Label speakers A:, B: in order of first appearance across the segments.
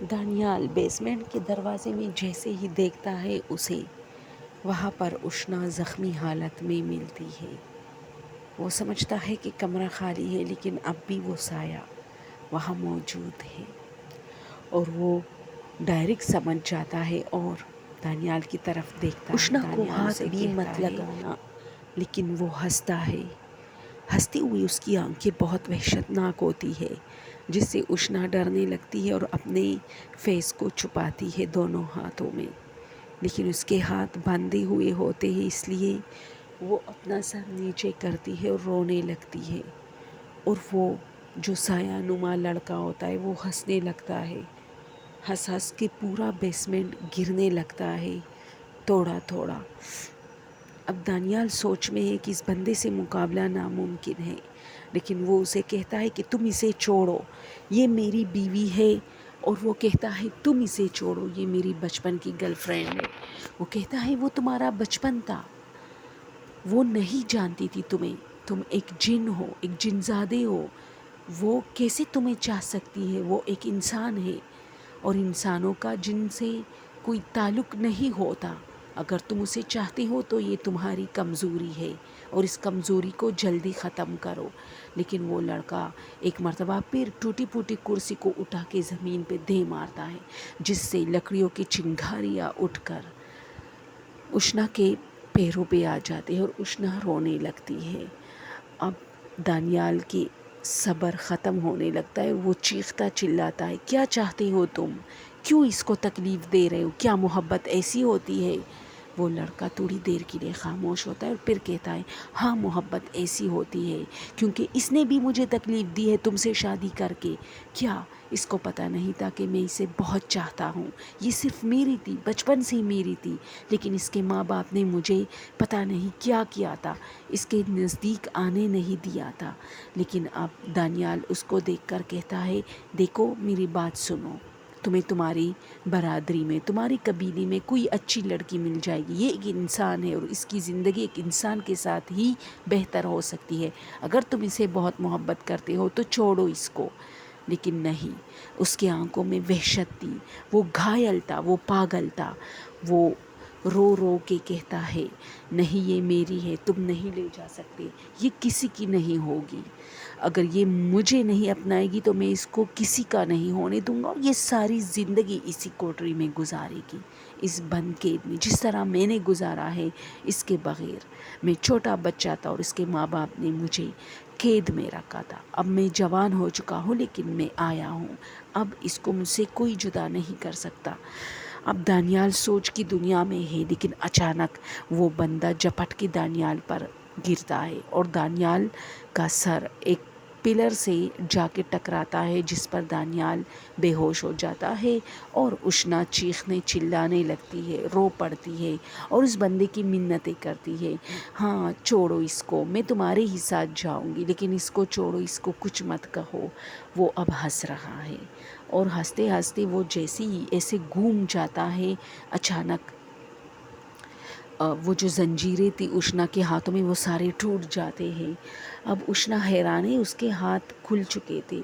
A: Daniyal basement کے دروازے میں جیسے ہی دیکھتا ہے اسے، وہاں پر اشنا زخمی حالت میں ملتی ہے۔ وہ سمجھتا ہے کہ کمرہ خالی ہے، لیکن اب بھی وہ سایہ وہاں موجود ہے، اور وہ ڈائریکٹ سمجھ جاتا ہے اور دانیال کی طرف دیکھتا ہے۔
B: اشنا کو
A: دانیال
B: ہاتھ
A: اسے
B: بھی
A: کہتا
B: مت
A: ہے،
B: لگانا،
A: لیکن وہ ہنستا ہے۔ ہنستی ہوئی اس کی آنکھیں بہت وحشتناک ہوتی ہے، جس سے اشنا ڈرنے لگتی ہے اور اپنے فیس کو چھپاتی ہے دونوں ہاتھوں میں، لیکن اس کے ہاتھ باندھے ہوئے ہوتے ہیں، اس لیے وہ اپنا سر نیچے کرتی ہے اور رونے لگتی ہے، اور وہ جو سایہ نما لڑکا ہوتا ہے وہ ہنسنے لگتا ہے۔ ہنس ہنس کے پورا بیسمنٹ گرنے لگتا ہے تھوڑا تھوڑا۔ اب دانیال سوچ میں ہے کہ اس بندے سے مقابلہ ناممکن ہے، لیکن وہ اسے کہتا ہے کہ تم اسے چھوڑو، یہ میری بیوی ہے، اور وہ کہتا ہے تم اسے چھوڑو، یہ میری بچپن کی گرل فرینڈ ہے۔ وہ کہتا ہے وہ تمہارا بچپن تھا، وہ نہیں جانتی تھی تمہیں، تم ایک جن ہو، ایک جن زادے ہو، وہ کیسے تمہیں چاہ سکتی ہے؟ وہ ایک انسان ہے، اور انسانوں کا جن سے کوئی تعلق نہیں ہوتا۔ اگر تم اسے چاہتے ہو تو یہ تمہاری کمزوری ہے، اور اس کمزوری کو جلدی ختم کرو۔ لیکن وہ لڑکا ایک مرتبہ پھر ٹوٹی پھوٹی کرسی کو اٹھا کے زمین پہ دے مارتا ہے، جس سے لکڑیوں کی چنگاریاں اٹھ کر اشنا کے پیروں پہ آ جاتے ہیں اور اشنا رونے لگتی ہے۔ اب دانیال کی صبر ختم ہونے لگتا ہے، وہ چیختا چلاتا ہے، کیا چاہتے ہو تم؟ کیوں اس کو تکلیف دے رہے ہو؟ کیا محبت ایسی ہوتی ہے؟ وہ لڑکا تھوڑی دیر کے لیے خاموش ہوتا ہے اور پھر کہتا ہے، ہاں محبت ایسی ہوتی ہے، کیونکہ اس نے بھی مجھے تکلیف دی ہے تم سے شادی کر کے۔ کیا اس کو پتہ نہیں تھا کہ میں اسے بہت چاہتا ہوں؟ یہ صرف میری تھی، بچپن سے ہی میری تھی، لیکن اس کے ماں باپ نے مجھے پتہ نہیں کیا کیا تھا، اس کے نزدیک آنے نہیں دیا تھا۔ لیکن اب دانیال اس کو دیکھ کر کہتا ہے، دیکھو میری بات سنو، تمہیں تمہاری برادری میں، تمہاری قبیلے میں کوئی اچھی لڑکی مل جائے گی، یہ ایک انسان ہے اور اس کی زندگی ایک انسان کے ساتھ ہی بہتر ہو سکتی ہے۔ اگر تم اسے بہت محبت کرتے ہو تو چھوڑو اس کو۔ لیکن نہیں، اس کے آنکھوں میں وحشت تھی، وہ گھائل تھا، وہ پاگل تھا۔ وہ رو رو کے کہتا ہے، نہیں یہ میری ہے، تم نہیں لے جا سکتے، یہ کسی کی نہیں ہوگی۔ اگر یہ مجھے نہیں اپنائے گی تو میں اس کو کسی کا نہیں ہونے دوں گا، اور یہ ساری زندگی اسی کوٹری میں گزارے گی، اس بند قید میں، جس طرح میں نے گزارا ہے اس کے بغیر۔ میں چھوٹا بچہ تھا اور اس کے ماں باپ نے مجھے قید میں رکھا تھا۔ اب میں جوان ہو چکا ہوں، لیکن میں آیا ہوں، اب اس کو مجھ سے کوئی جدا نہیں کر سکتا۔ اب دانیال سوچ کی دنیا میں ہے، لیکن اچانک وہ بندہ جھپٹ کے دانیال پر گرتا ہے، اور دانیال کا سر ایک پلر سے جا کے ٹکراتا ہے، جس پر دانیال بے ہوش ہو جاتا ہے، اور اشنا چیخنے چلانے لگتی ہے، رو پڑتی ہے، اور اس بندے کی منتیں کرتی ہے، ہاں چھوڑو اس کو، میں تمہارے ہی ساتھ جاؤں گی، لیکن اس کو چھوڑو، اس کو کچھ مت کہو۔ وہ اب ہنس رہا ہے، اور ہنستے ہنستے وہ جیسے ہی ایسے گھوم جاتا ہے، اچانک وہ جو زنجیریں تھی اشنا کے ہاتھوں میں وہ سارے ٹوٹ جاتے ہیں۔ اب اشنا حیران ہے، اس کے ہاتھ کھل چکے تھے،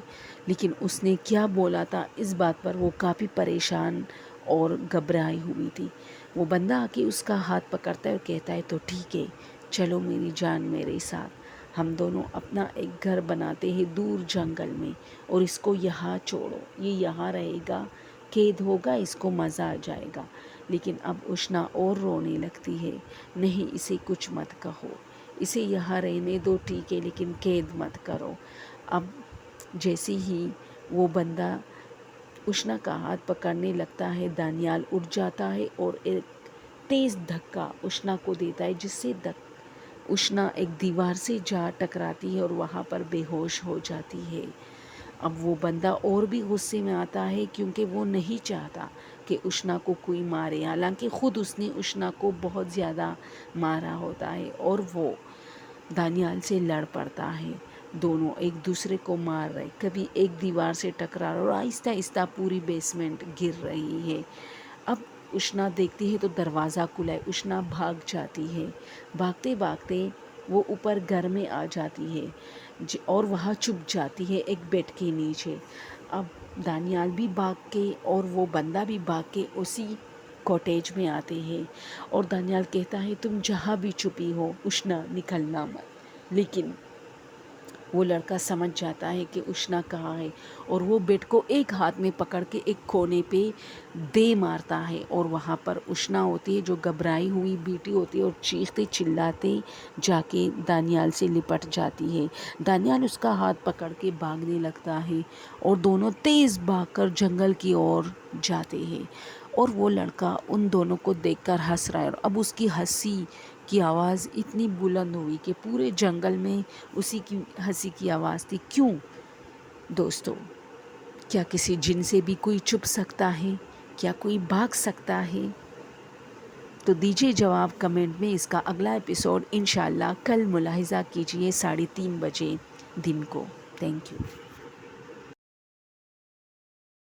A: لیکن اس نے کیا بولا تھا اس بات پر وہ کافی پریشان اور گھبرائی ہوئی تھی۔ وہ بندہ آ کے اس کا ہاتھ پکڑتا ہے اور کہتا ہے، تو ٹھیک ہے، چلو میری جان میرے ساتھ، ہم دونوں اپنا ایک گھر بناتے ہیں دور جنگل میں، اور اس کو یہاں چھوڑو، یہ یہاں رہے گا، قید ہوگا، اس کو مزہ آ جائے گا۔ لیکن اب اشنا اور رونے لگتی ہے، نہیں اسے کچھ مت کہو، اسے یہاں رہنے دو، ٹھیک ہے، لیکن قید مت کرو۔ اب جیسے ہی وہ بندہ اشنا کا ہاتھ پکڑنے لگتا ہے، دانیال اٹھ جاتا ہے اور ایک تیز دھکا اشنا کو دیتا ہے، جس سے اشنا ایک دیوار سے جا ٹکراتی ہے اور وہاں پر بے ہوش ہو جاتی ہے۔ اب وہ بندہ اور بھی غصے میں آتا ہے، کیونکہ وہ نہیں چاہتا کہ اشنا کو کوئی مارے، حالانکہ خود اس نے اشنا کو بہت زیادہ مارا ہوتا ہے، اور وہ دانیال سے لڑ پڑتا ہے، دونوں ایک دوسرے کو مار رہے، کبھی ایک دیوار سے ٹکرا رہا، اور آہستہ آہستہ پوری بیسمنٹ گر رہی ہے۔ اب اشنا دیکھتی ہے تو دروازہ کھلا ہے، اشنا بھاگ جاتی ہے، بھاگتے بھاگتے وہ اوپر گھر میں آ جاتی ہے، اور وہاں چھپ جاتی ہے ایک بیڈ کے نیچے۔ اب دانیال بھی بھاگ کے اور وہ بندہ بھی بھاگ کے اسی کوٹیج میں آتے ہیں، اور دانیال کہتا ہے تم جہاں بھی چھپی ہو اشنا نکلنا مت، لیکن وہ لڑکا سمجھ جاتا ہے کہ اشنا کہاں ہے، اور وہ بیٹ کو ایک ہاتھ میں پکڑ کے ایک کونے پہ دے مارتا ہے، اور وہاں پر اشنا ہوتی ہے جو گھبرائی ہوئی بیٹی ہوتی ہے اور چیختے چلاتے جا کے دانیال سے لپٹ جاتی ہے۔ دانیال اس کا ہاتھ پکڑ کے بھاگنے لگتا ہے اور دونوں تیز بھاگ کر جنگل کی اور جاتے ہیں، اور وہ لڑکا ان دونوں کو دیکھ کر ہنس رہا ہے، اور اب اس کی ہنسی کی آواز اتنی بلند ہوئی کہ پورے جنگل میں اسی کی ہنسی کی آواز تھی۔ کیوں دوستو؟ کیا کسی جن سے بھی کوئی چھپ سکتا ہے؟ کیا کوئی بھاگ سکتا ہے؟ تو دیجیے جواب کمنٹ میں۔ اس کا اگلا ایپیسوڈ انشاءاللہ کل ملاحظہ کیجیے 3:30 بجے دن کو۔ Thank you.